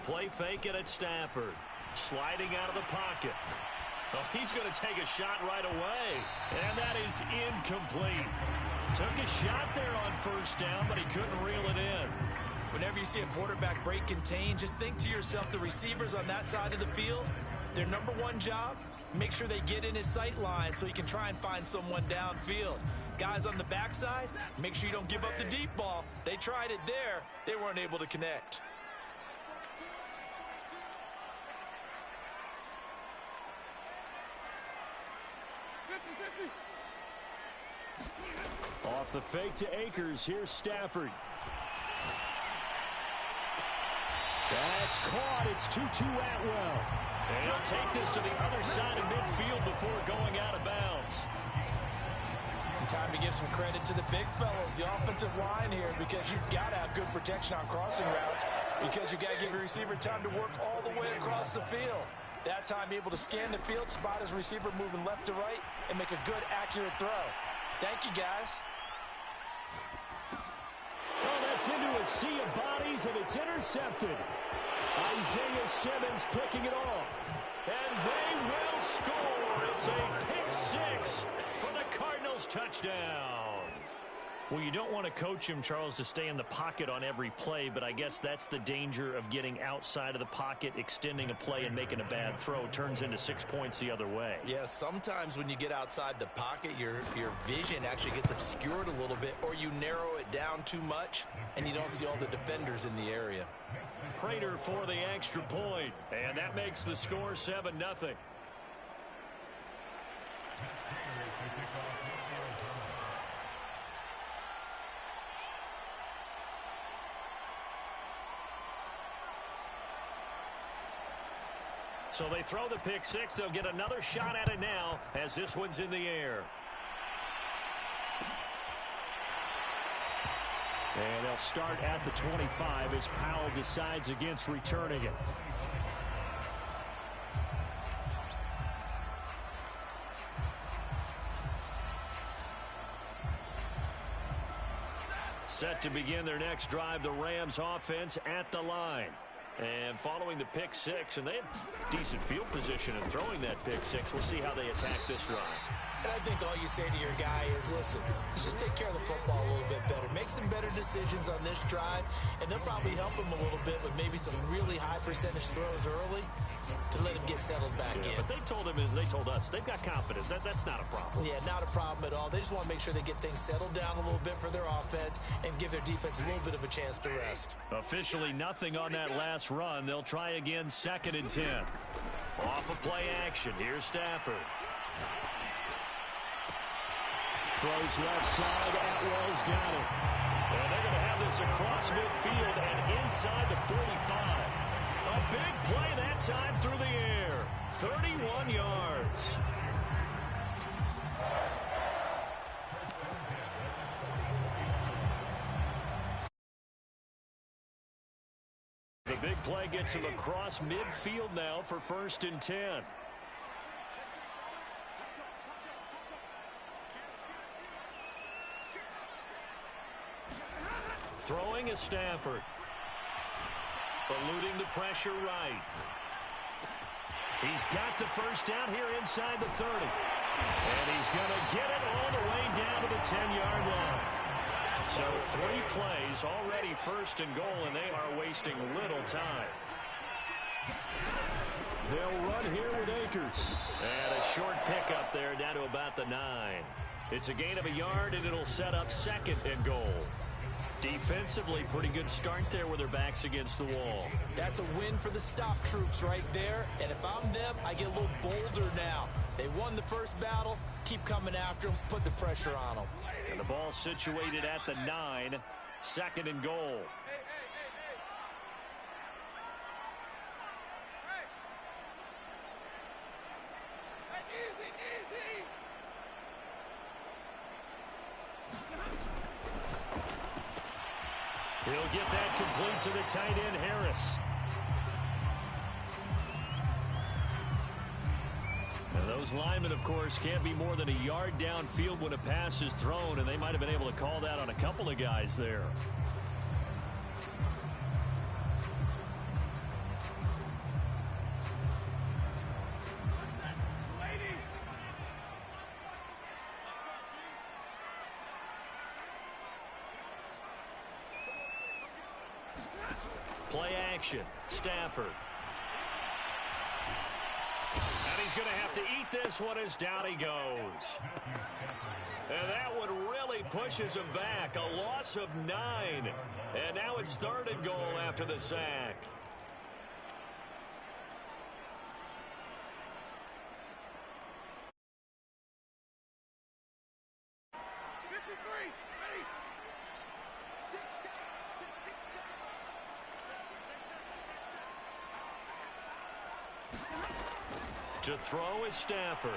play fake it at Stafford. Sliding out of the pocket. Oh, he's going to take a shot right away. And that is incomplete. Took a shot there on first down, but he couldn't reel it in. Whenever you see a quarterback break contain, just think to yourself, the receivers on that side of the field, their number one job, make sure they get in his sight line so he can try and find someone downfield. Guys on the backside, make sure you don't give up the deep ball. They tried it there. They weren't able to connect. Off the fake to Akers. Here's Stafford. That's caught. It's 2-2 Atwell. And he'll take this to the other side of midfield before going out of bounds. Time to give some credit to the big fellows, the offensive line here, because you've got to have good protection on crossing routes, because you've got to give your receiver time to work all the way across the field. That time, be able to scan the field, spot his receiver moving left to right, and make a good, accurate throw. Thank you, guys. Well, that's into a sea of bodies, and it's intercepted. Isaiah Simmons picking it off. And they will score. It's a pick six for the Cardinals touchdown. Well, you don't want to coach him, Charles, to stay in the pocket on every play, but I guess that's the danger of getting outside of the pocket, extending a play, and making a bad throw. Turns into 6 points the other way. Yeah, sometimes when you get outside the pocket, your vision actually gets obscured a little bit, or you narrow it down too much, and you don't see all the defenders in the area. Prater for the extra point, and that makes the score 7-0. So they throw the pick six. They'll get another shot at it now as this one's in the air. And they'll start at the 25 as Powell decides against returning it. Set to begin their next drive, the Rams offense at the line. And following the pick six, and they have decent field position in throwing that pick six. We'll see how they attack this drive. And I think all you say to your guy is, listen, let's just take care of the football a little bit better. Make some better decisions on this drive, and they'll probably help him a little bit with maybe some really high percentage throws early to let him get settled back in. But they told him, and they told us, they've got confidence. That's not a problem. Yeah, not a problem at all. They just want to make sure they get things settled down a little bit for their offense and give their defense a little bit of a chance to rest. Officially nothing on that last run. They'll try again, 2nd and 10. Off of play action. Here's Stafford. Throws left side. Atwell's got it. And they're going to have this across midfield and inside the 45. A big play that time through the air. 31 yards. The big play gets him across midfield now for 1st and 10. Throwing is Stafford. Eluding the pressure right. He's got the first down here inside the 30. And he's going to get it all the way down to the 10-yard line. So 3 plays, already 1st and goal, and they are wasting little time. They'll run here with Akers. And a short pickup there down to about the 9. It's a gain of a yard, and it'll set up 2nd and goal. Defensively, pretty good start there with their backs against the wall. That's a win for the stop troops right there. And if I'm them, I get a little bolder now. They won the first battle. Keep coming after them. Put the pressure on them. And the ball situated at the 9. 2nd and goal. He'll get that complete to the tight end, Harris. And those linemen, of course, can't be more than a yard downfield when a pass is thrown, and they might have been able to call that on a couple of guys there. Play action. Stafford. And he's going to have to eat this one as down he goes. And that one really pushes him back. A loss of 9. And now it's 3rd and goal after the sack. To throw is Stafford.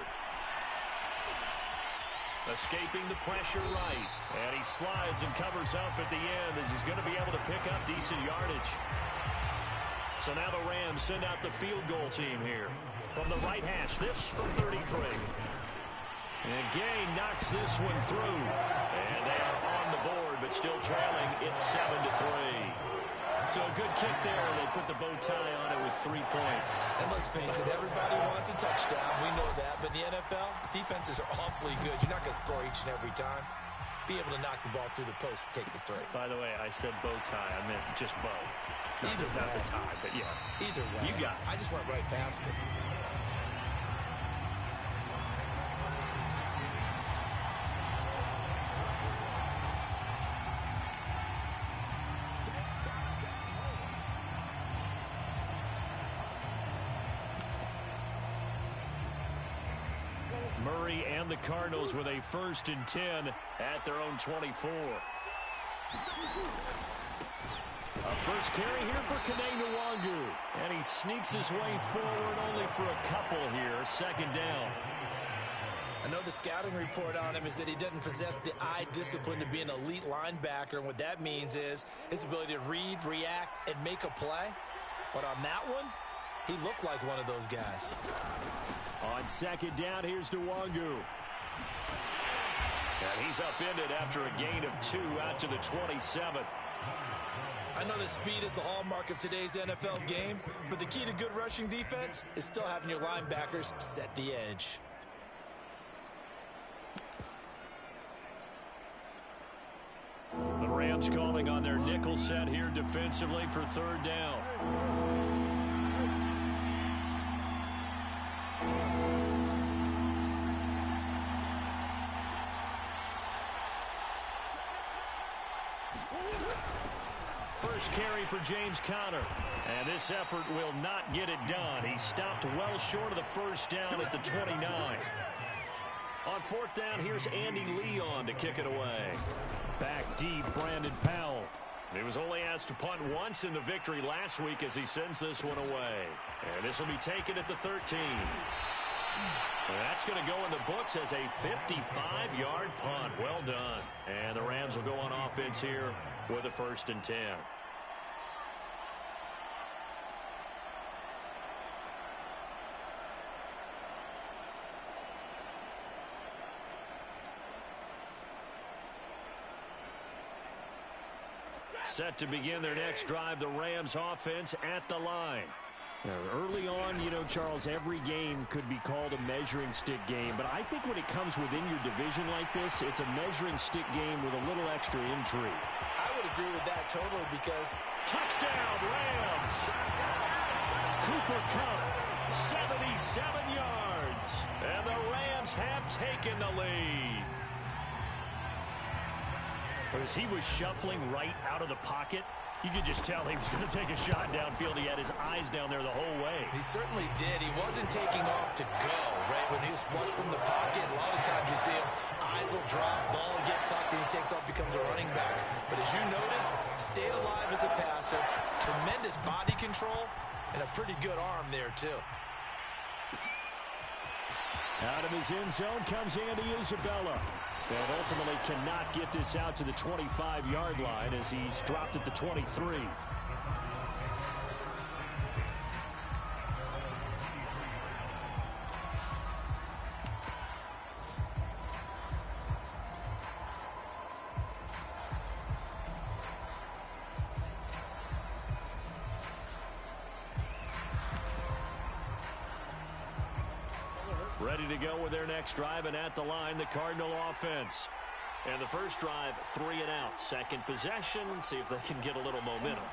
Escaping the pressure right. And he slides and covers up at the end as he's going to be able to pick up decent yardage. So now the Rams send out the field goal team here. From the right hash, this from 33. And Gay knocks this one through. And they are on the board, but still trailing. It's 7-3. So a good kick there. They put the bow tie on it with 3 points. And let's face it, everybody wants a touchdown. We know that. But in the NFL, defenses are awfully good. You're not going to score each and every time. Be able to knock the ball through the post and take the 3. By the way, I said bow tie. I meant just bow. Not the tie, but yeah. Either way. You got it. I just went right past it. Murray and the Cardinals with a 1st and 10 at their own 24. A first carry here for Kene Nwangu. And he sneaks his way forward only for a couple here. 2nd down. I know the scouting report on him is that he doesn't possess the eye discipline to be an elite linebacker. And what that means is his ability to read, react, and make a play. But on that one, he looked like one of those guys. On 2nd down, here's Nwangu. And he's upended after a gain of 2 out to the 27. I know that speed is the hallmark of today's NFL game, but the key to good rushing defense is still having your linebackers set the edge. The Rams calling on their nickel set here defensively for 3rd down. First carry for James Conner. And this effort will not get it done. He stopped well short of the 1st down at the 29. On 4th down, here's Andy Leon to kick it away. Back deep, Brandon Powell. He was only asked to punt once in the victory last week as he sends this one away. And this will be taken at the 13. And that's going to go in the books as a 55-yard punt. Well done. And the Rams will go on offense here with a 1st and 10. Set to begin their next drive, the Rams offense at the line. Now, early on, you know, Charles, every game could be called a measuring stick game. But I think when it comes within your division like this, it's a measuring stick game with a little extra intrigue. I would agree with that totally because... Touchdown, Rams! Cooper Kupp, 77 yards. And the Rams have taken the lead. As he was shuffling right out of the pocket, you could just tell he was going to take a shot downfield. He had his eyes down there the whole way. He certainly did. He wasn't taking off to go, right? When he was flush from the pocket, a lot of times you see him, eyes will drop, ball will get tucked, and he takes off, becomes a running back. But as you noted, stayed alive as a passer, tremendous body control, and a pretty good arm there, too. Out of his end zone comes Andy Isabella. And ultimately cannot get this out to the 25-yard line as he's dropped at the 23. Ready to go with their next drive, and at the line, the Cardinal offense. And the first drive, 3 and out. Second possession, see if they can get a little momentum.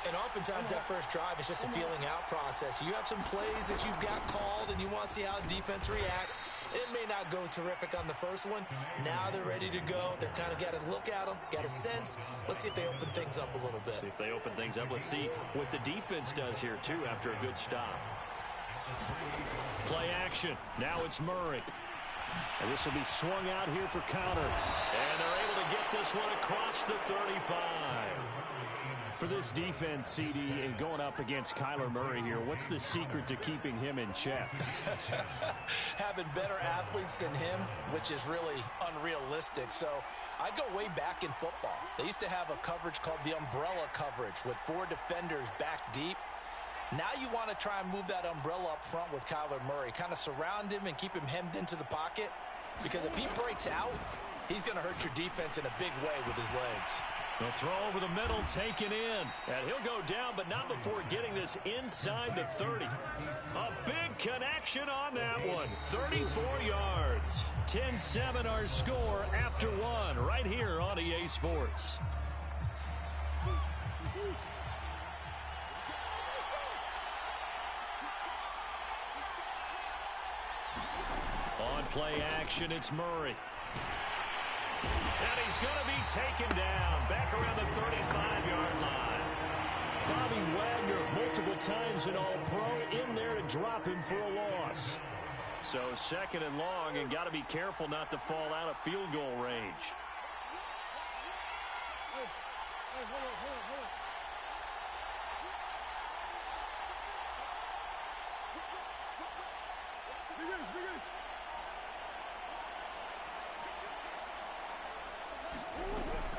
And oftentimes that first drive is just a feeling out process. You have some plays that you've got called and you want to see how the defense reacts. It may not go terrific on the first one. Now they're ready to go. They've kind of got to look at them, got a sense. Let's see if they open things up a little bit. See if they open things up. Let's see what the defense does here, too, after a good stop. Play action. Now it's Murray. And this will be swung out here for counter. And they're able to get this one across the 35. For this defense, CD, and going up against Kyler Murray here, what's the secret to keeping him in check? Having better athletes than him, which is really unrealistic. So I go way back in football. They used to have a coverage called the umbrella coverage with 4 defenders back deep. Now you want to try and move that umbrella up front with Kyler Murray. Kind of surround him and keep him hemmed into the pocket. Because if he breaks out, he's going to hurt your defense in a big way with his legs. The throw over the middle, taken in. And he'll go down, but not before getting this inside the 30. A big connection on that one. 34 yards. 10-7 our score after 1 right here on EA Sports. On play action, it's Murray. And he's going to be taken down back around the 35-yard line. Bobby Wagner multiple times in All-Pro in there to drop him for a loss. So second and long, and got to be careful not to fall out of field goal range.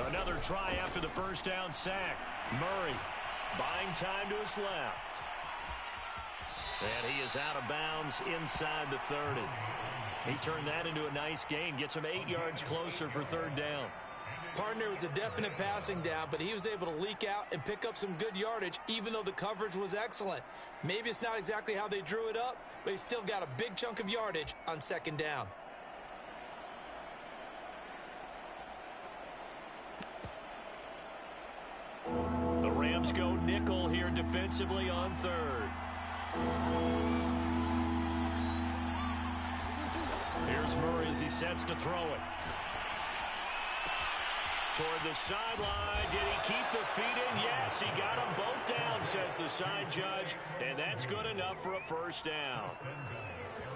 Another try after the first down sack. Murray buying time to his left. And he is out of bounds inside the 30. He turned that into a nice gain. Gets him 8 yards closer for third down. Partner was a definite passing down, but he was able to leak out and pick up some good yardage, even though the coverage was excellent. Maybe it's not exactly how they drew it up, but he still got a big chunk of yardage on second down. The Rams go nickel here defensively on third. Here's Murray as he sets to throw it. Toward the sideline. Did he keep the feet in? Yes, he got them both down, says the side judge. And that's good enough for a first down.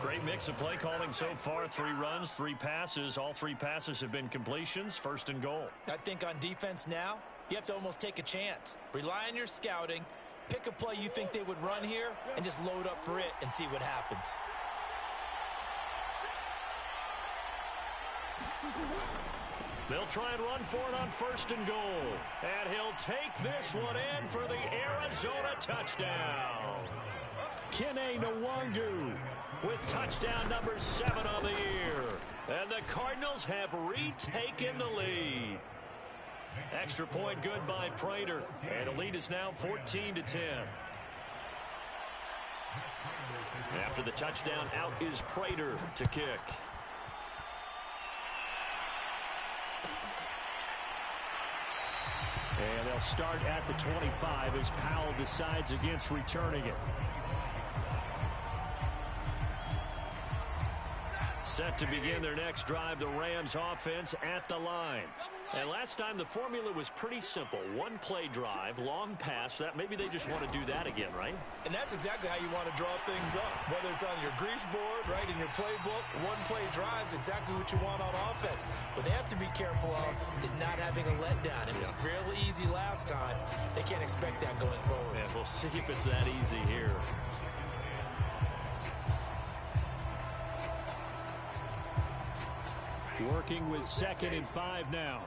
Great mix of play calling so far. 3 runs, 3 passes. All 3 passes have been completions. First and goal. I think on defense now, you have to almost take a chance. Rely on your scouting. Pick a play you think they would run here and just load up for it and see what happens. They'll try and run for it on first and goal. And he'll take this one in for the Arizona touchdown. Kene Nwangu with touchdown number 7 on the year. And the Cardinals have retaken the lead. Extra point good by Prater. And the lead is now 14-10. After the touchdown, out is Prater to kick. And they'll start at the 25 as Powell decides against returning it. Set to begin their next drive, the Rams offense at the line. And last time the formula was pretty simple. 1 play drive, long pass. That maybe they just want to do that again, right? And that's exactly how you want to draw things up. Whether it's on your grease board, right, in your playbook, 1 play drive is exactly what you want on offense. What they have to be careful of is not having a letdown. It was fairly easy last time. They can't expect that going forward. And we'll see if it's that easy here. Working with 2nd and 5 now.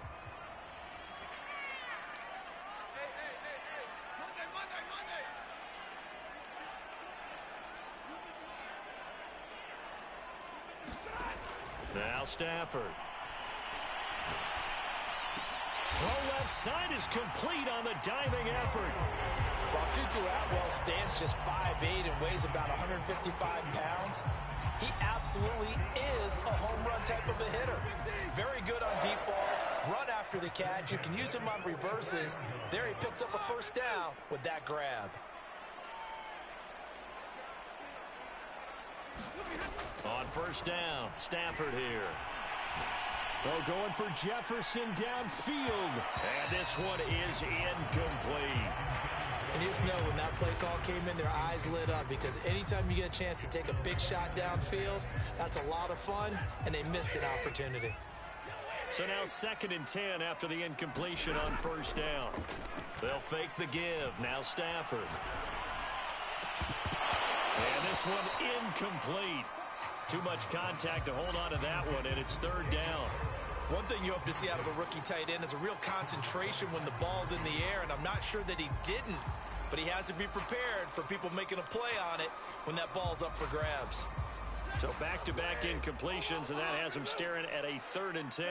Now Stafford. Throw left side is complete on the diving effort. While Tutu Atwell stands just 5'8" and weighs about 155 pounds, he absolutely is a home run type of a hitter. Very good on deep balls, run after the catch. You can use him on reverses. There he picks up a first down with that grab. On first down, Stafford here. Oh, going for Jefferson downfield. And this one is incomplete. And you just know when that play call came in, their eyes lit up, because anytime you get a chance to take a big shot downfield, that's a lot of fun, and they missed an opportunity. So now 2nd and 10 after the incompletion on first down. They'll fake the give. Now Stafford. And this one incomplete. Too much contact to hold on to that one, and it's 3rd down. One thing you hope to see out of a rookie tight end is a real concentration when the ball's in the air, and I'm not sure that he didn't, but he has to be prepared for people making a play on it when that ball's up for grabs. So back-to-back incompletions, and that has him staring at a 3rd and 10.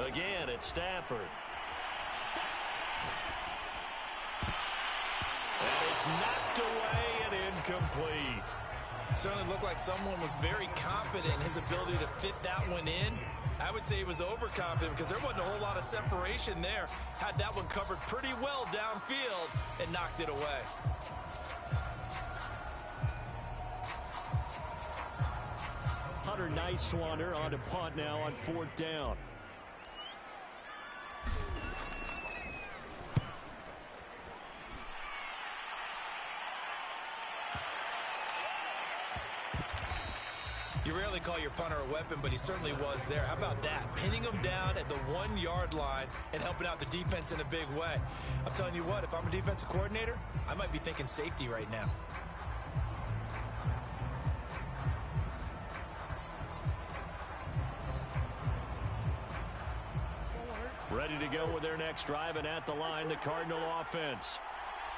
Again, it's Stafford. And it's knocked away and incomplete. Certainly looked like someone was very confident in his ability to fit that one in. I would say he was overconfident because there wasn't a whole lot of separation there. Had that one covered pretty well downfield and knocked it away. Hunter Nice-Swander on to punt now on 4th down. You rarely call your punter a weapon, but he certainly was there. How about that? Pinning him down at the 1-yard line and helping out the defense in a big way. I'm telling you what, if I'm a defensive coordinator, I might be thinking safety right now. Ready to go with their next drive, and at the line, the Cardinal offense.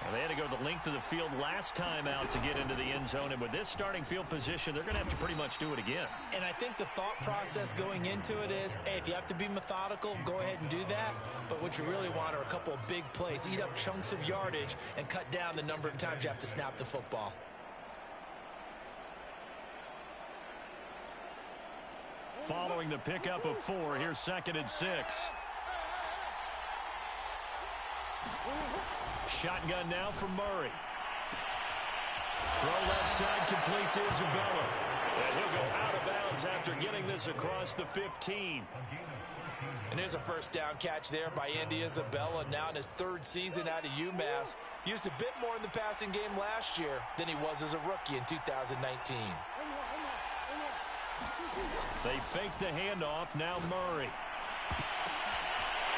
And they had to go the length of the field last time out to get into the end zone. And with this starting field position, they're going to have to pretty much do it again. And I think the thought process going into it is, hey, if you have to be methodical, go ahead and do that. But what you really want are a couple of big plays. Eat up chunks of yardage and cut down the number of times you have to snap the football. Following the pickup of 4, here's 2nd and 6. Shotgun now for Murray. Throw left side complete to Isabella. And he'll go out of bounds after getting this across the 15. And there's a first down catch there by Andy Isabella, now in his 3rd season out of UMass. Used a bit more in the passing game last year than he was as a rookie in 2019. They fake the handoff, now Murray.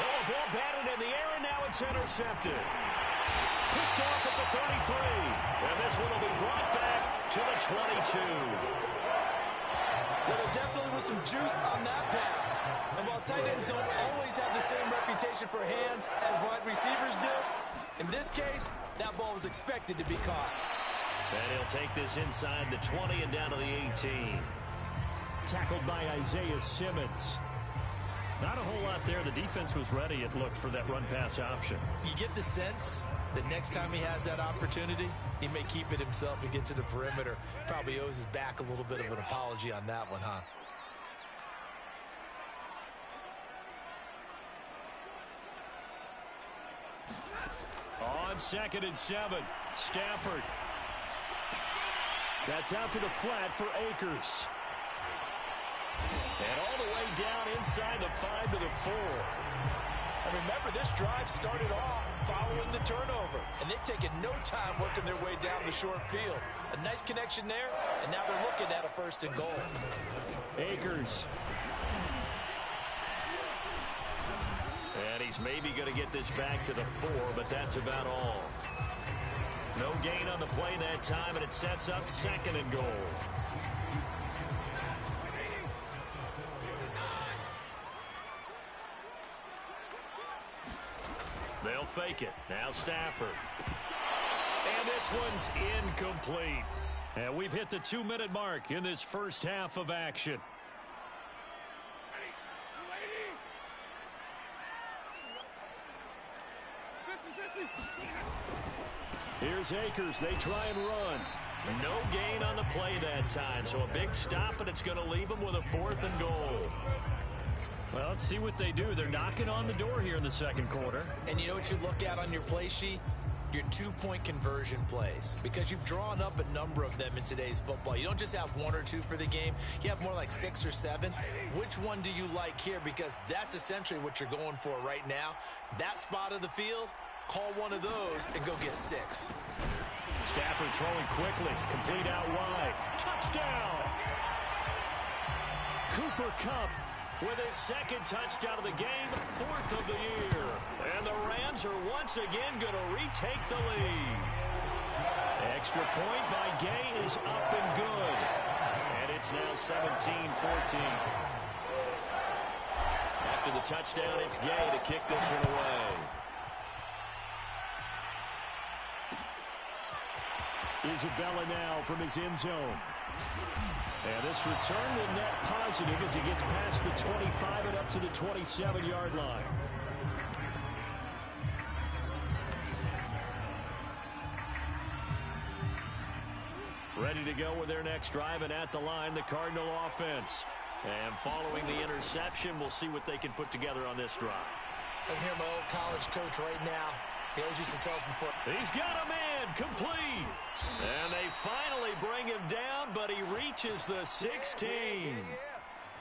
Oh, ball batted in the air, and now it's intercepted. Picked off at the 33. And this one will be brought back to the 22. Well, there definitely was some juice on that pass. And while tight ends don't always have the same reputation for hands as wide receivers do, in this case, that ball was expected to be caught. And he'll take this inside the 20 and down to the 18. Tackled by Isaiah Simmons. Not a whole lot there. The defense was ready, it looked, for that run-pass option. You get the sense that next time he has that opportunity, he may keep it himself and get to the perimeter. Probably owes his back a little bit of an apology on that one, huh? On 2nd and 7, Stafford. That's out to the flat for Akers. And all the way down inside the 5 to the 4. And remember, this drive started off following the turnover, and they've taken no time working their way down the short field. A nice connection there, and now they're looking at a 1st and goal. Akers. And he's maybe going to get this back to the 4, but that's about all. No gain on the play that time, and it sets up 2nd and goal. They'll fake it. Now Stafford. And this one's incomplete. And we've hit the 2-minute mark in this first half of action. Here's Akers. They try and run. No gain on the play that time, so a big stop, and it's going to leave them with a 4th and goal. Well, let's see what they do. They're knocking on the door here in the second quarter. And you know what you look at on your play sheet? Your 2-point conversion plays, because you've drawn up a number of them in today's football. You don't just have 1 or 2 for the game. You have more like 6 or 7. Which one do you like here? Because that's essentially what you're going for right now. That spot of the field, call one of those and go get 6. Stafford throwing quickly, complete out wide. Touchdown! Cooper Kupp with his 2nd touchdown of the game, 4th of the year. And the Rams are once again going to retake the lead. Extra point by Gay is up and good. And it's now 17-14. After the touchdown, it's Gay to kick this one away. Isabella now from his end zone. And this return will net positive as he gets past the 25 and up to the 27-yard line. Ready to go with their next drive, and at the line, the Cardinal offense. And following the interception, we'll see what they can put together on this drive. I can hear my old college coach right now. He always used to tell us before. He's got a man, complete. And they finally bring him down, but he reaches the 16.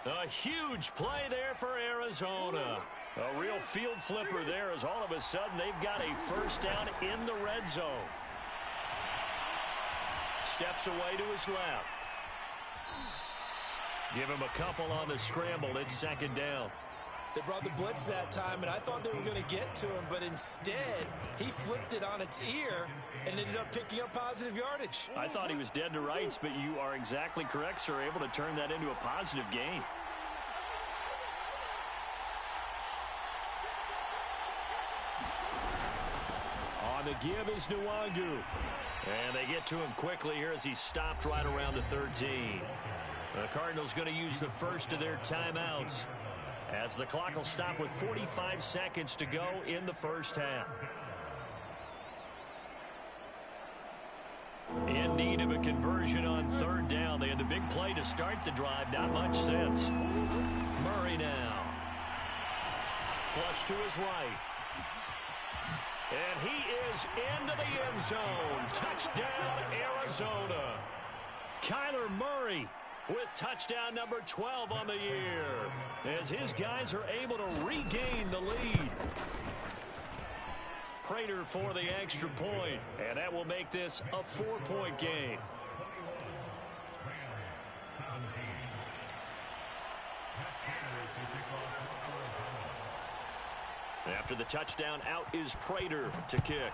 A huge play there for Arizona. A real field flipper there, as all of a sudden they've got a first down in the red zone. Steps away to his left. Give him a couple on the scramble. It's 2nd down. They brought the blitz that time, and I thought they were going to get to him, but instead, he flipped it on its ear and ended up picking up positive yardage. I thought he was dead to rights, but you are exactly correct, sir, able to turn that into a positive gain. On the give is Nwangu. And they get to him quickly here as he stopped right around the 13. The Cardinals going to use the first of their timeouts, as the clock will stop with 45 seconds to go in the first half. In need of a conversion on 3rd down. They had the big play to start the drive. Not much sense. Murray now. Flush to his right. And he is into the end zone. Touchdown, Arizona. Kyler Murray with touchdown number 12 on the year, as his guys are able to regain the lead. Prater for the extra point, and that will make this a 4-point game. After the touchdown, out is Prater to kick.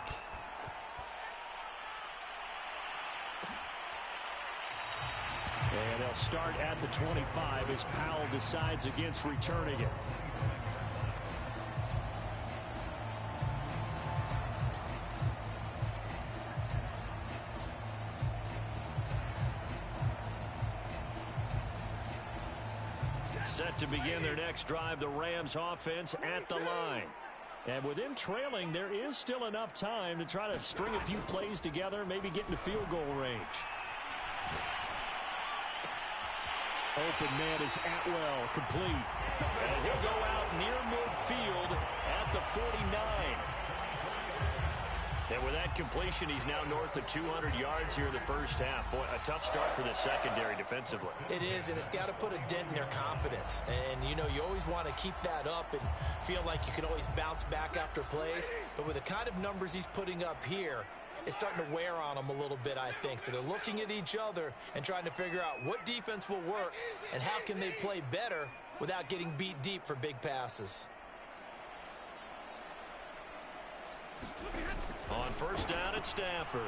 And they'll start at the 25 as Powell decides against returning it. Set to begin their next drive, the Rams offense at the line. And with them trailing, there is still enough time to try to string a few plays together, maybe get into field goal range. Open man is Atwell, complete. And he'll go out near midfield at the 49. And with that completion, he's now north of 200 yards here in the first half. Boy, a tough start for the secondary defensively. It is, and it's got to put a dent in their confidence. And, you know, you always want to keep that up and feel like you can always bounce back after plays. But with the kind of numbers he's putting up here, it's starting to wear on them a little bit, I think. So they're looking at each other and trying to figure out what defense will work and how can they play better without getting beat deep for big passes. On first down, it's Stafford.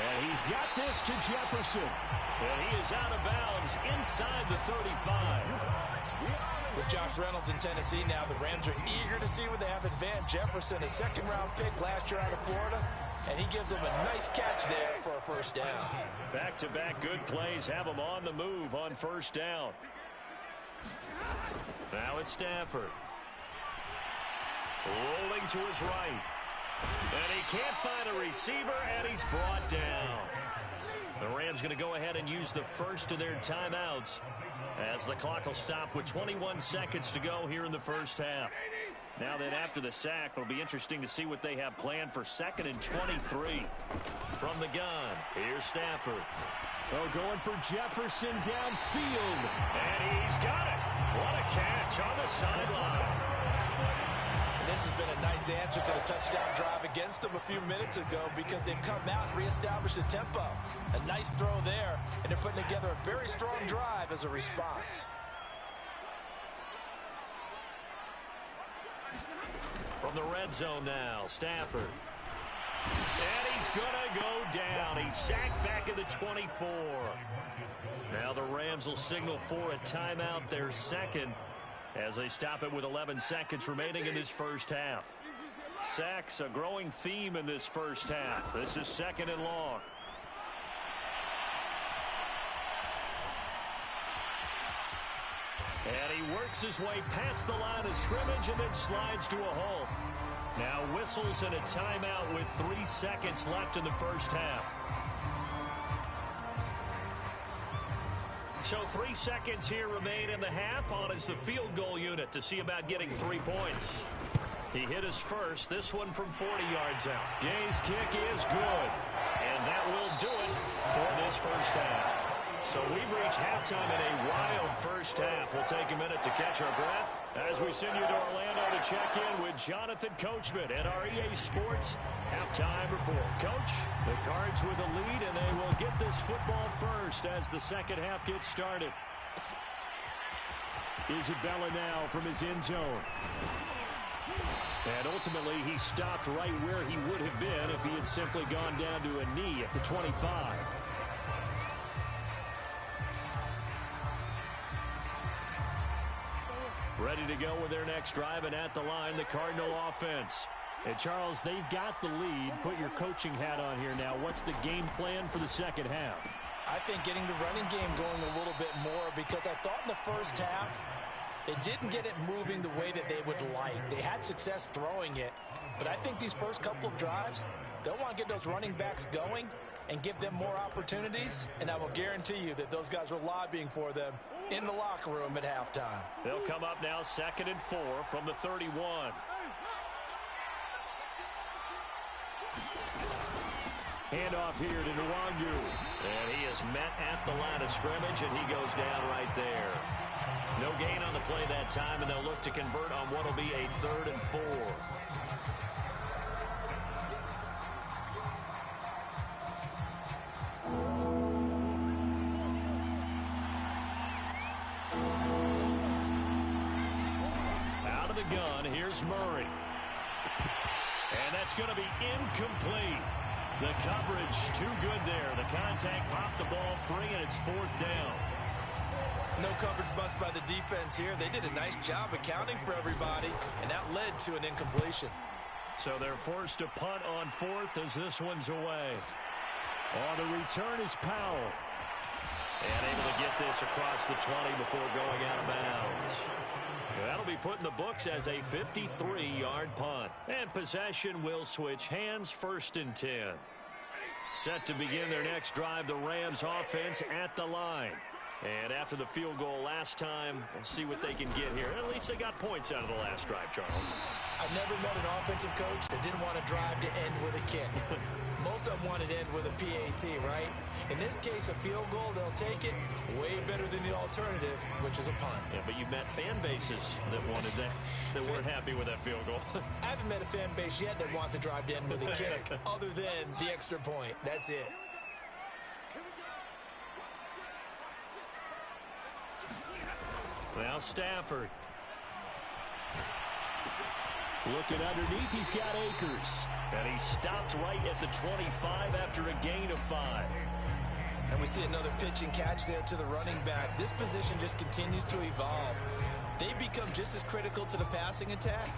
And he's got this to Jefferson. And he is out of bounds inside the 35. With Josh Reynolds in Tennessee now, the Rams are eager to see what they have in Van Jefferson, a second-round pick last year out of Florida. and he gives them a nice catch there for a first down. Back-to-back good plays have them on the move on first down. Now it's Stafford. Rolling to his right. And he can't find a receiver, and he's brought down. The Rams going to go ahead and use the first of their timeouts as the clock will stop with 21 seconds to go here in the first half. Now then, after the sack, it'll be interesting to see what they have planned for 2nd and 23. From the gun, here's Stafford. Oh, going for Jefferson downfield. And he's got it. What a catch on the sideline. This has been a nice answer to the touchdown drive against them a few minutes ago because they've come out and reestablished the tempo. A nice throw there, and they're putting together a very strong drive as a response. From the red zone now, Stafford. And he's going to go down. He's sacked back at the 24. Now the Rams will signal for a timeout, their second, as they stop it with 11 seconds remaining in this first half. Sacks, a growing theme in this first half. This is 2nd and long. And he works his way past the line of scrimmage and then slides to a halt. Now whistles and a timeout with 3 seconds left in the first half. So 3 seconds here remain in the half. On is the field goal unit to see about getting 3 points. He hit his first, this one from 40 yards out. Gay's kick is good. And that will do it for this first half. So we've reached halftime in a wild first half. We'll take a minute to catch our breath as we send you to Orlando to check in with Jonathan Coachman at our EA Sports Halftime Report. Coach, the Cards with a lead, and they will get this football first as the second half gets started. Isabella now from his end zone. And ultimately, he stopped right where he would have been if he had simply gone down to a knee at the 25. Ready to go with their next drive, and at the line, the Cardinal offense. And Charles, they've got the lead. Put your coaching hat on here now. What's the game plan for the second half? I think getting the running game going a little bit more, because I thought in the first half they didn't get it moving the way that they would like. They had success throwing it, but I think these first couple of drives, they'll want to get those running backs going and give them more opportunities, and I will guarantee you that those guys were lobbying for them in the locker room at halftime. They'll come up now 2nd and 4 from the 31. Handoff here to Nwangu. And he is met at the line of scrimmage, and he goes down right there. No gain on the play that time, and they'll look to convert on what will be a 3rd and 4. Out of the gun, here's Murray. And that's going to be incomplete. The coverage too good there. The contact popped the ball free, and it's 4th down. No coverage bust by the defense here. They did a nice job accounting for everybody, and that led to an incompletion. So they're forced to punt on 4th as this one's away. On the return is Powell. And able to get this across the 20 before going out of bounds. That'll be put in the books as a 53-yard punt. And possession will switch hands, 1st and 10. Set to begin their next drive, the Rams offense at the line. And after the field goal last time, we'll see what they can get here. At least they got points out of the last drive, Charles. I've never met an offensive coach that didn't want to drive to end with a kick. Most of them wanted to end with a PAT, right? In this case, a field goal, they'll take it way better than the alternative, which is a punt. Yeah, but you've met fan bases that wanted that, that weren't happy with that field goal. I haven't met a fan base yet that wants to drive to end with a kick, other than the extra point. That's it. Now Stafford. Looking underneath, he's got Akers. And he stopped right at the 25 after a gain of 5. And we see another pitch and catch there to the running back. This position just continues to evolve. They become just as critical to the passing attack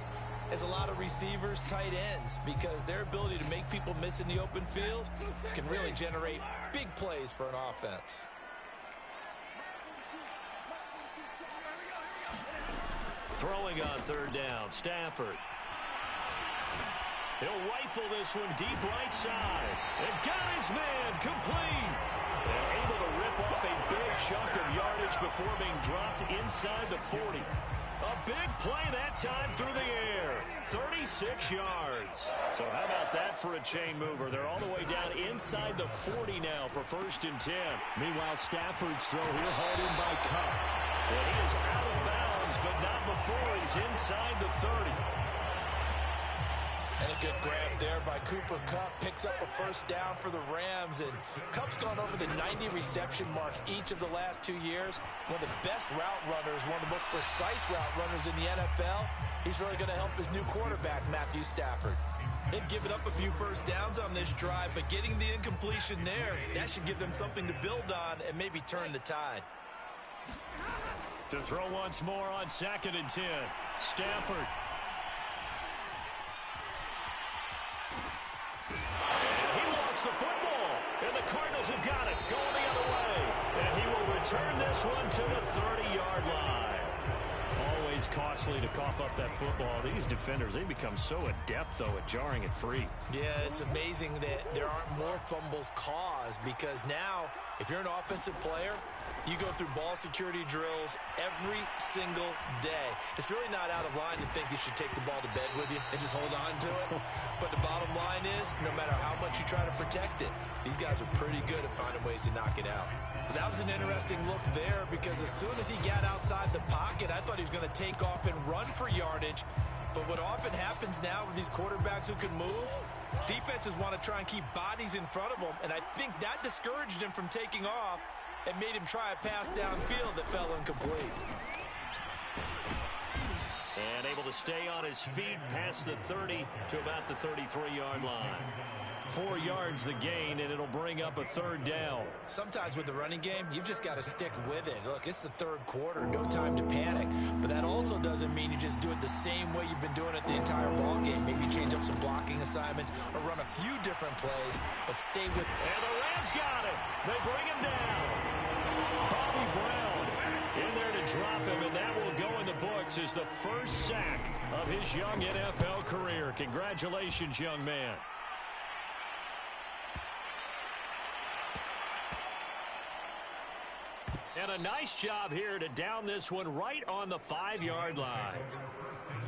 is a lot of receivers, tight ends, because their ability to make people miss in the open field can really generate big plays for an offense. Throwing on third down, Stafford. He'll rifle this one deep right side. And got his man complete. And able to rip off a big chunk of yardage before being dropped inside the 40. A big play that time through the air. 36 yards. So how about that for a chain mover? They're all the way down inside the 40 now for 1st and 10. Meanwhile, Stafford's throw here hauled in by Kupp. And he is out of bounds, but not before he's inside the 30. And a good grab there by Cooper Kupp. Picks up a 1st down for the Rams. And Kupp's gone over the 90 reception mark each of the last 2 years. One of the best route runners, one of the most precise route runners in the NFL. He's really going to help his new quarterback, Matthew Stafford. They've given up a few 1st downs on this drive, but getting the incompletion there, that should give them something to build on and maybe turn the tide. To throw once more on 2nd and 10. Stafford. The football, and the Cardinals have got it, going the other way, and he will return this one to the 30-yard line. Always costly to cough up that football. These defenders, they become so adept, though, at jarring it free. Yeah, it's amazing that there aren't more fumbles caused, because now, if you're an offensive player, you go through ball security drills every single day. It's really not out of line to think you should take the ball to bed with you and just hold on to it. But the bottom line is, no matter how much you try to protect it, these guys are pretty good at finding ways to knock it out. But that was an interesting look there, because as soon as he got outside the pocket, I thought he was going to take off and run for yardage. But what often happens now with these quarterbacks who can move, defenses want to try and keep bodies in front of them, and I think that discouraged him from taking off and made him try a pass downfield that fell incomplete. And able to stay on his feet past the 30 to about the 33-yard line. 4 yards the gain, and it'll bring up a 3rd down. Sometimes with the running game, you've just got to stick with it. Look, it's the 3rd quarter, no time to panic. But that also doesn't mean you just do it the same way you've been doing it the entire ball game. Maybe change up some blocking assignments or run a few different plays, but stay with it. And the Rams got it. They bring him down. Bobby Brown in there to drop him, and that will go in the books as the first sack of his young NFL career. Congratulations, young man. And a nice job here to down this one right on the 5-yard line.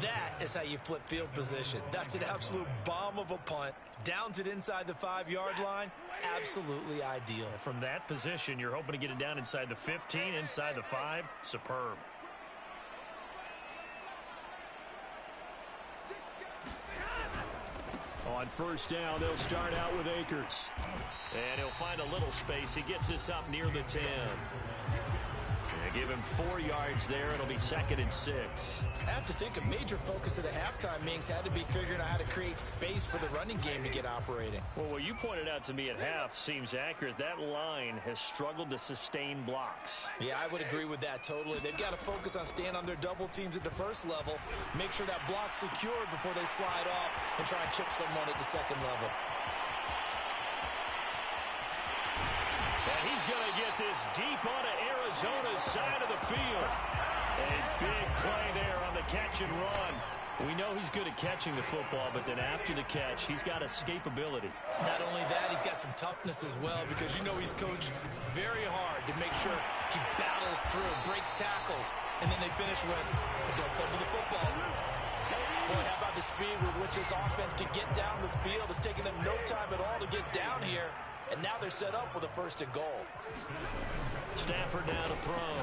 That is how you flip field position. That's an absolute bomb of a punt. Downs it inside the 5-yard line. Absolutely ideal. From that position, you're hoping to get it down inside the 15, inside the 5. Superb. On 1st down, they'll start out with Akers. And he'll find a little space. He gets us up near the 10. Give him 4 yards there. It'll be 2nd and 6. I have to think a major focus of the halftime meetings had to be figuring out how to create space for the running game to get operating. Well, what you pointed out to me at half seems accurate. That line has struggled to sustain blocks. Yeah, I would agree with that totally. They've got to focus on staying on their double teams at the 1st level, make sure that block's secured before they slide off and try and chip someone at the 2nd level. And he's going to get this deep onto Arizona's side of the field. A big play there on the catch and run. We know he's good at catching the football, but then after the catch, he's got escapability. Not only that, he's got some toughness as well, because you know he's coached very hard to make sure he battles through, breaks tackles, and then they finish with, but don't fumble the football. Boy, how about the speed with which this offense can get down the field? It's taken them no time at all to get down here. And now they're set up with a 1st and goal. Stafford now to throw.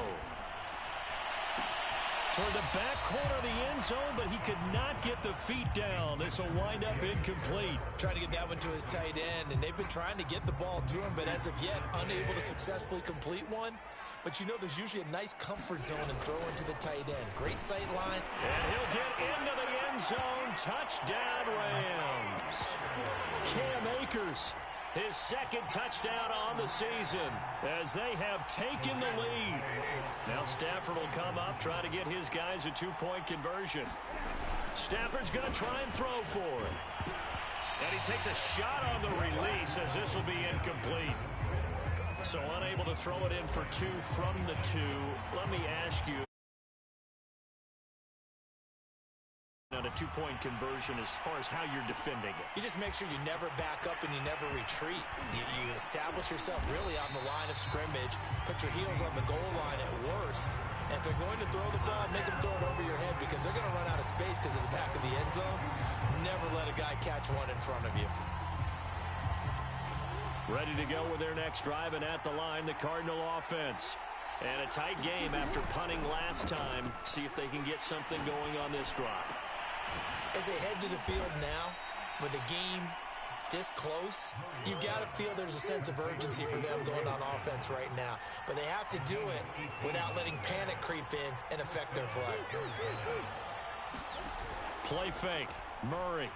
Toward the back corner of the end zone, but he could not get the feet down. This will wind up incomplete. Trying to get that one to his tight end, and they've been trying to get the ball to him, but as of yet, unable to successfully complete one. But you know there's usually a nice comfort zone and throw into the tight end. Great sight line. And he'll get into the end zone. Touchdown, Rams. Cam Akers. His 2nd touchdown on the season as they have taken the lead. Now Stafford will come up, try to get his guys a 2-point conversion. Stafford's going to try and throw for it. And he takes a shot on the release as this will be incomplete. So unable to throw it in for 2 from the 2. Let me ask you, on a 2-point conversion, as far as how you're defending it. You just make sure you never back up and you never retreat. You establish yourself really on the line of scrimmage, put your heels on the goal line at worst, and if they're going to throw the ball, make them throw it over your head because they're going to run out of space because of the back of the end zone. Never let a guy catch one in front of you. Ready to go with their next drive, and at the line, the Cardinal offense. And a tight game after punting last time. See if they can get something going on this drive. As they head to the field now, with the game this close, you've got to feel there's a sense of urgency for them going on offense right now. But they have to do it without letting panic creep in and affect their play. Play fake. Murray.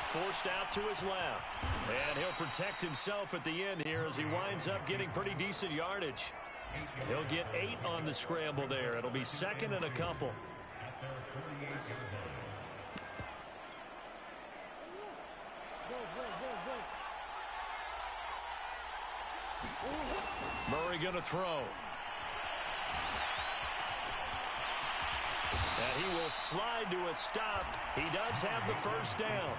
Forced out to his left. And he'll protect himself at the end here as he winds up getting pretty decent yardage. He'll get 8 on the scramble there. It'll be 2nd and a couple. Murray going to throw. And he will slide to a stop. He does have the first down.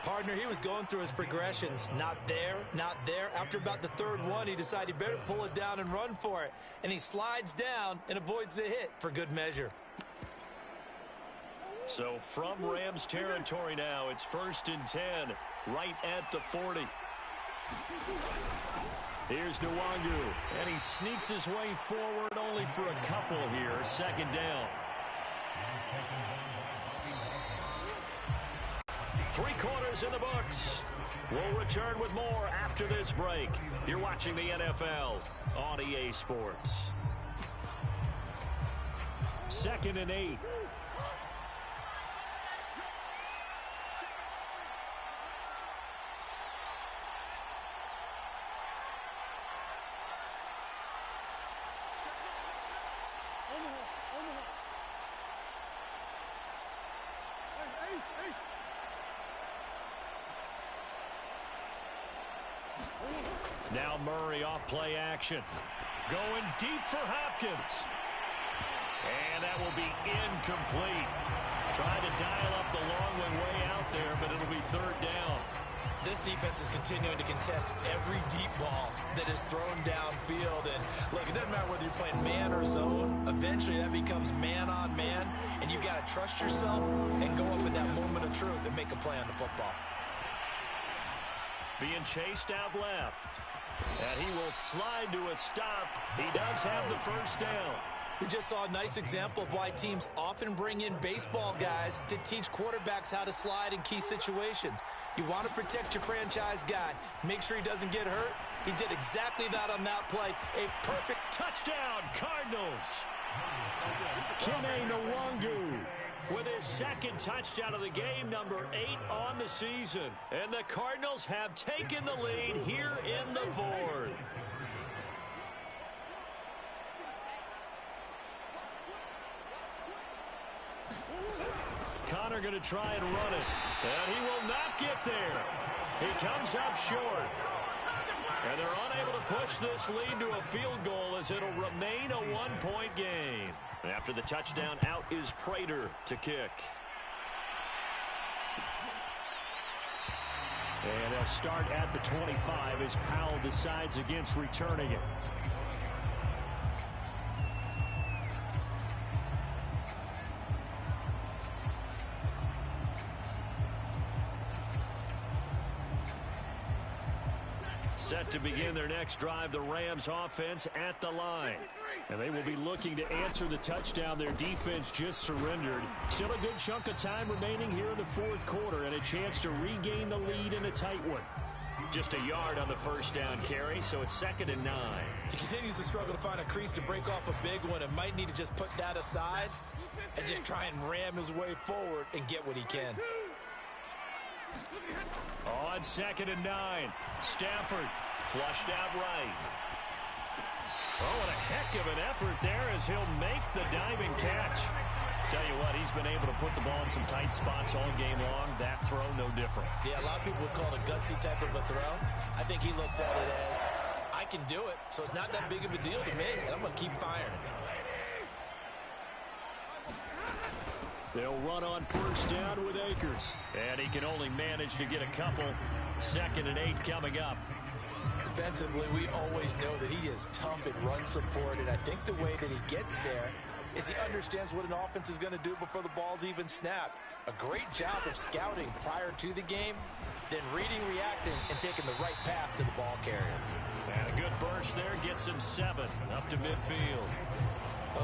Partner, he was going through his progressions. Not there, not there. After about the 3rd one, he decided he better pull it down and run for it. And he slides down and avoids the hit for good measure. So from Rams territory now, it's 1st and 10, right at the 40. Here's Nwangu, and he sneaks his way forward only for a couple here. 2nd down. 3 quarters in the books. We'll return with more after this break. You're watching the NFL on EA Sports. 2nd and 8. Now Murray off play action. Going deep for Hopkins. And that will be incomplete. Trying to dial up the long one way out there, but it'll be 3rd down. This defense is continuing to contest every deep ball that is thrown downfield. And look, it doesn't matter whether you're playing man or zone. Eventually that becomes man on man. And you've got to trust yourself and go up in that moment of truth and make a play on the football. Being chased out left. And he will slide to a stop. He does have the first down. We just saw a nice example of why teams often bring in baseball guys to teach quarterbacks how to slide in key situations. You want to protect your franchise guy. Make sure he doesn't get hurt. He did exactly that on that play. A perfect touchdown, Cardinals. Kene Nwangu with his 2nd touchdown of the game, number 8 on the season. And the Cardinals have taken the lead here in the 4th. Connor going to try and run it. And he will not get there. He comes up short. And they're unable to push this lead to a field goal as it'll remain a 1-point game. And after the touchdown, out is Prater to kick. And they'll start at the 25 as Powell decides against returning it. Set to begin their next drive, the Rams offense at the line. And they will be looking to answer the touchdown their defense just surrendered. Still a good chunk of time remaining here in the 4th quarter and a chance to regain the lead in a tight one. Just a yard on the first down carry, so it's 2nd and 9. He continues to struggle to find a crease to break off a big one and might need to just put that aside and just try and ram his way forward and get what he can. On 2nd and 9, Stafford flushed out right. Oh, what a heck of an effort there as he'll make the diving catch. Tell you what, he's he's been able to put the ball in some tight spots all game long. That throw, no different. Yeah, a lot of people would call it a gutsy type of a throw. I think he looks at it as, I can do it, so it's not that big of a deal to me, and I'm going to keep firing. They'll run on first down with Akers. And he can only manage to get a couple. 2nd and 8 coming up. Defensively, we always know that he is tough in run support, and I think the way that he gets there is he understands what an offense is going to do before the ball's even snapped. A great job of scouting prior to the game, then reading, reacting, and taking the right path to the ball carrier. And a good burst there gets him 7 up to midfield.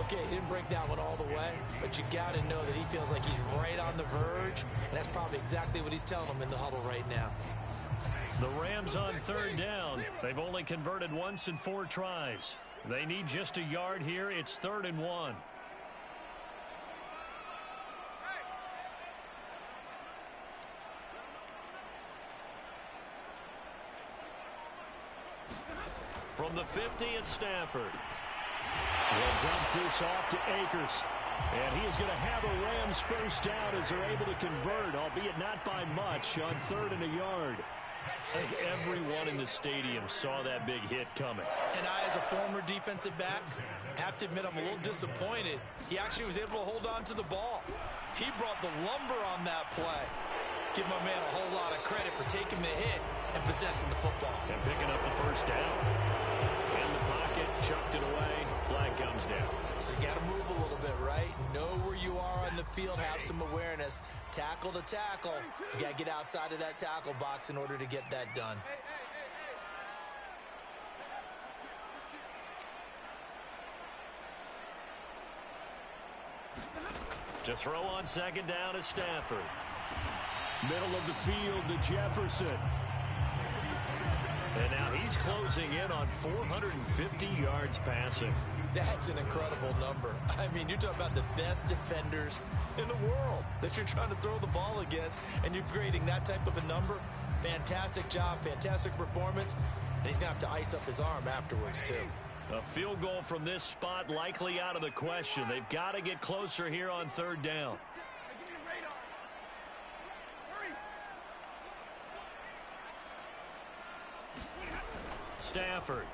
Okay, he didn't break that one all the way, but you got to know that he feels like he's right on the verge, and that's probably exactly what he's telling them in the huddle right now. The Rams on 3rd down. They've only converted once in 4 tries. They need just a yard here. It's 3rd and 1. From the 50, it's Stafford. They'll dump this off to Akers. And he is going to have a Rams first down as they're able to convert, albeit not by much, on 3rd and a yard. I think everyone in the stadium saw that big hit coming. And I, as a former defensive back, have to admit I'm a little disappointed. He actually was able to hold on to the ball. He brought the lumber on that play. Give my man a whole lot of credit for taking the hit and possessing the football. And picking up the first down. In the pocket, chucked it away. Flag comes down. So you got to move a little bit, right? Know where you are on the field, have some awareness. Tackle to tackle. You got to get outside of that tackle box in order to get that done. To throw on 2nd down is Stafford. Middle of the field to Jefferson. And now he's closing in on 450 yards passing. That's an incredible number. I mean, you're talking about the best defenders in the world that you're trying to throw the ball against, and you're creating that type of a number. Fantastic job, fantastic performance, and he's going to have to ice up his arm afterwards, too. A field goal from this spot likely out of the question. They've got to get closer here on 3rd down. Stafford.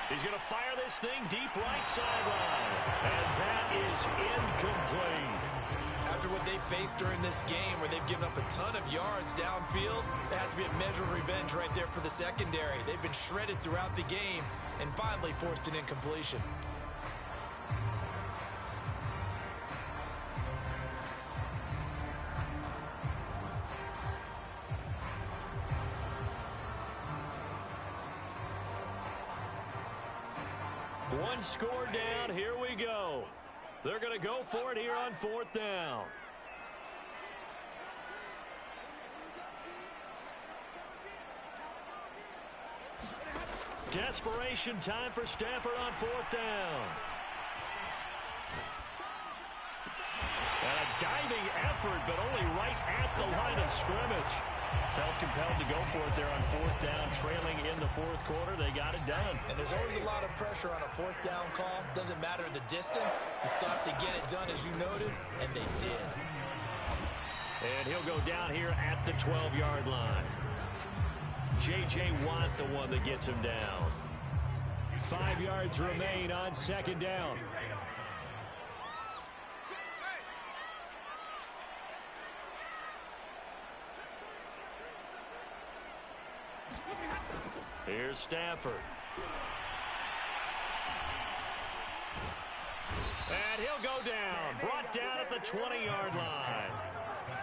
He's going to fire this thing deep right sideline. And that is incomplete. After what they faced during this game where they've given up a ton of yards downfield, there has to be a measure of revenge right there for the secondary. They've been shredded throughout the game and finally forced an incompletion. One score down. Here we go. They're going to go for it here on 4th down. Desperation time for Stafford on 4th down. And a diving effort, but only right at the line of scrimmage. Felt compelled to go for it there on 4th down, trailing in the 4th quarter. They got it done. And there's always a lot of pressure on a 4th down call. Doesn't matter the distance. You stop to get it done, as you noted, and they did. And he'll go down here at the 12-yard line. J.J. Watt, the one that gets him down. 5 yards remain on 2nd down. Here's Stafford. And he'll go down. Brought down at the 20-yard line.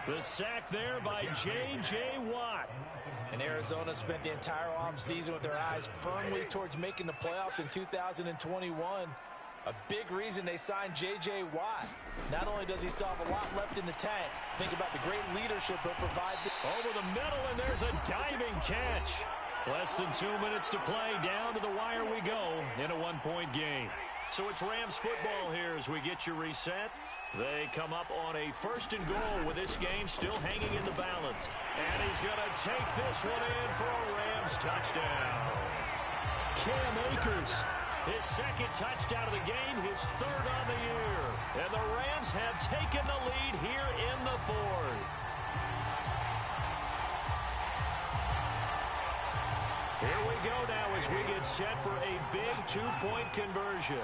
The sack there by J.J. Watt. And Arizona spent the entire offseason with their eyes firmly towards making the playoffs in 2021. A big reason they signed J.J. Watt. Not only does he still have a lot left in the tank, think about the great leadership he'll provide. Over the middle, and there's a diving catch. Less than 2 minutes to play. Down to the wire we go in a one-point game. So it's Rams football here as we get you reset. They come up on a 1st and goal with this game still hanging in the balance. And he's going to take this one in for a Rams touchdown. Cam Akers His second touchdown of the game, his third on the year. And the Rams have taken the lead here in the fourth. Here we go now as we get set for a big two-point conversion.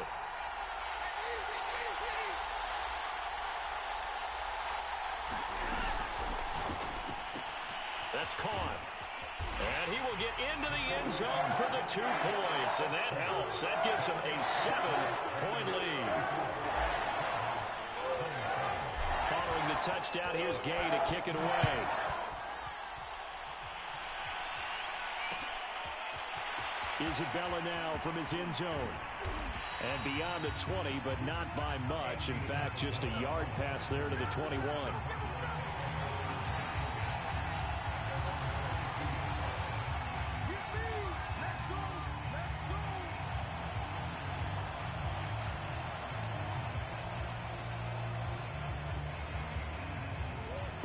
That's caught. And he will get into the end zone for the 2 points. And that helps. That gives him a 7-point lead. Following the touchdown, here's Gay to kick it away. Isabella now from his end zone. And beyond the 20, but not by much. In fact, just a yard pass there to the 21.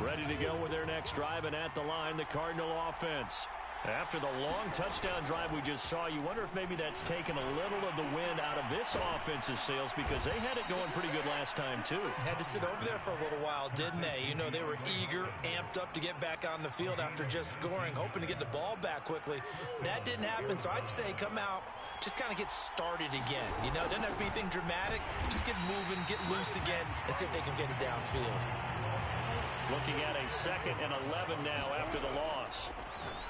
Ready to go with their next drive, and at the line, the Cardinal offense. After the long touchdown drive we just saw, you wonder if maybe that's taken a little of the wind out of this offense's sails, because they had it going pretty good last time, too. Had to sit over there for a little while, didn't they? You know, they were eager, amped up to get back on the field after just scoring, hoping to get the ball back quickly. That didn't happen, so I'd say come out, just kind of get started again. You know, doesn't have to be anything dramatic. Just get moving, get loose again, and see if they can get it downfield. Looking at a 2nd and 11 now after the loss.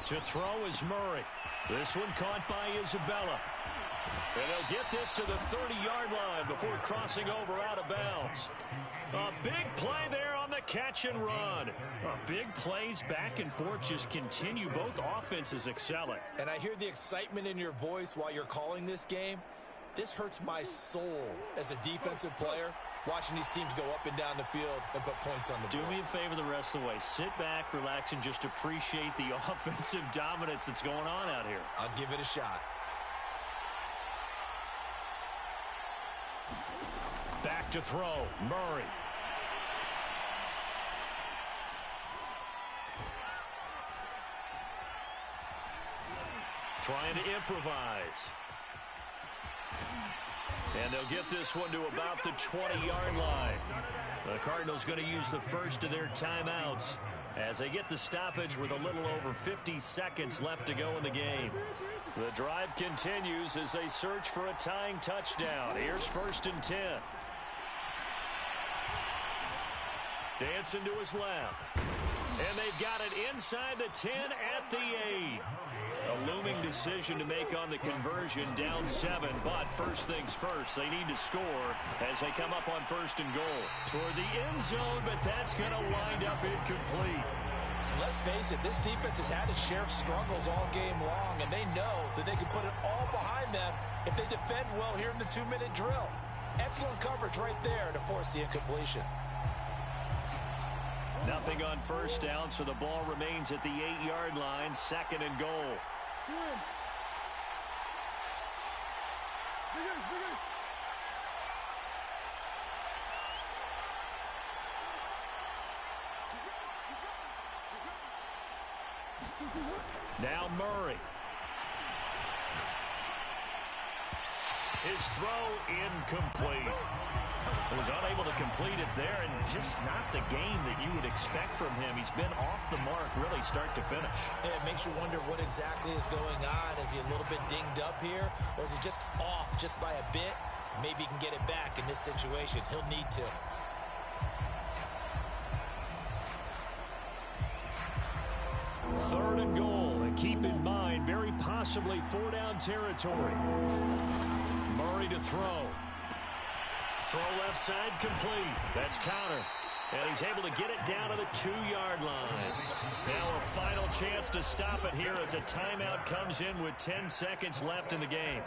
To throw is Murray. This one caught by Isabella. And they'll get this to the 30-yard line before crossing over out of bounds. A big play there on the catch and run. Big plays back and forth just continue. Both offenses excelling. And I hear the excitement in your voice while you're calling this game. This hurts my soul as a defensive player, watching these teams go up and down the field and put points on the board. Do me a favor the rest of the way. Sit back, relax, and just appreciate the offensive dominance that's going on out here. I'll give it a shot. Back to throw, Murray. Trying to improvise. And they'll get this one to about the 20-yard line. The Cardinals going to use the first of their timeouts as they get the stoppage with a little over 50 seconds left to go in the game. The drive continues as they search for a tying touchdown. Here's 1st and 10. Dancing to his left. And they've got it inside the 10 at the 8. A looming decision to make on the conversion, down 7, but first things first, they need to score as they come up on 1st and goal. Toward the end zone, but that's going to wind up incomplete. Let's face it, this defense has had its share of struggles all game long, and they know that they can put it all behind them if they defend well here in the 2-minute drill. Excellent coverage right there to force the incompletion. Nothing on 1st down, so the ball remains at the 8-yard line, 2nd and goal. Now Murray. His throw incomplete. He was unable to complete it there, and just not the game that you would expect from him. He's been off the mark really start to finish. It makes you wonder what exactly is going on. Is he a little bit dinged up here, or is he just off just by a bit? Maybe he can get it back in this situation. He'll need to. Third and goal, and keep in mind, very possibly 4-down territory. Murray to throw. Throw left side complete. That's counter. And he's able to get it down to the 2-yard line. Now a final chance to stop it here as a timeout comes in with 10 seconds left in the game.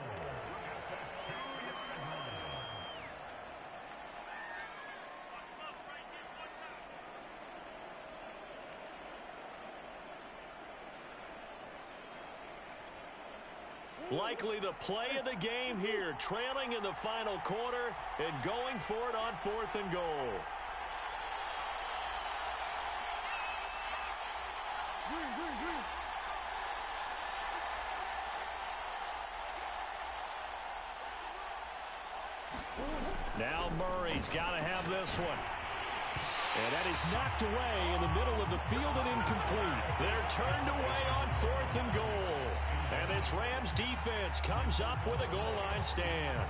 Likely the play of the game here, trailing in the final quarter and going for it on 4th and goal. Now Murray's got to have this one. And that is knocked away in the middle of the field and incomplete. They're turned away on 4th and goal. And this Rams defense comes up with a goal line stand.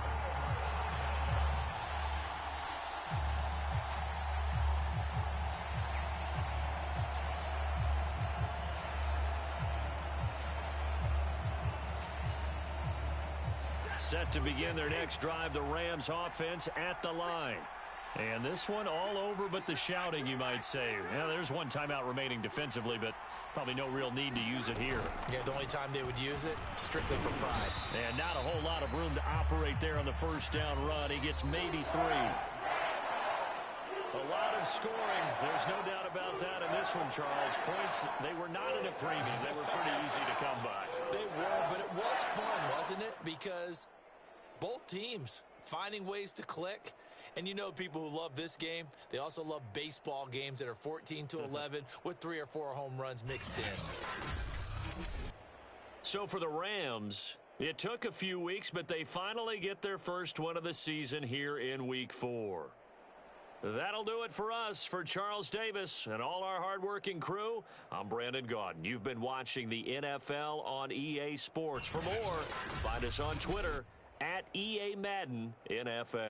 Set to begin their next drive, the Rams offense at the line. And this one all over but the shouting, you might say. Yeah, there's one timeout remaining defensively, but probably no real need to use it here. Yeah, the only time they would use it, strictly for pride. And not a whole lot of room to operate there on the first down run. He gets maybe 3. A lot of scoring. There's no doubt about that in this one, Charles. Points, they were not in a premium. They were pretty easy to come by. They were, but it was fun, wasn't it? Because both teams finding ways to click. And you know people who love this game, they also love baseball games that are 14-11 with 3 or 4 home runs mixed in. So for the Rams, it took a few weeks, but they finally get their first one of the season here in Week 4. That'll do it for us. For Charles Davis and all our hardworking crew, I'm Brandon Gaudin. You've been watching the NFL on EA Sports. For more, find us on Twitter @EA Madden NFL.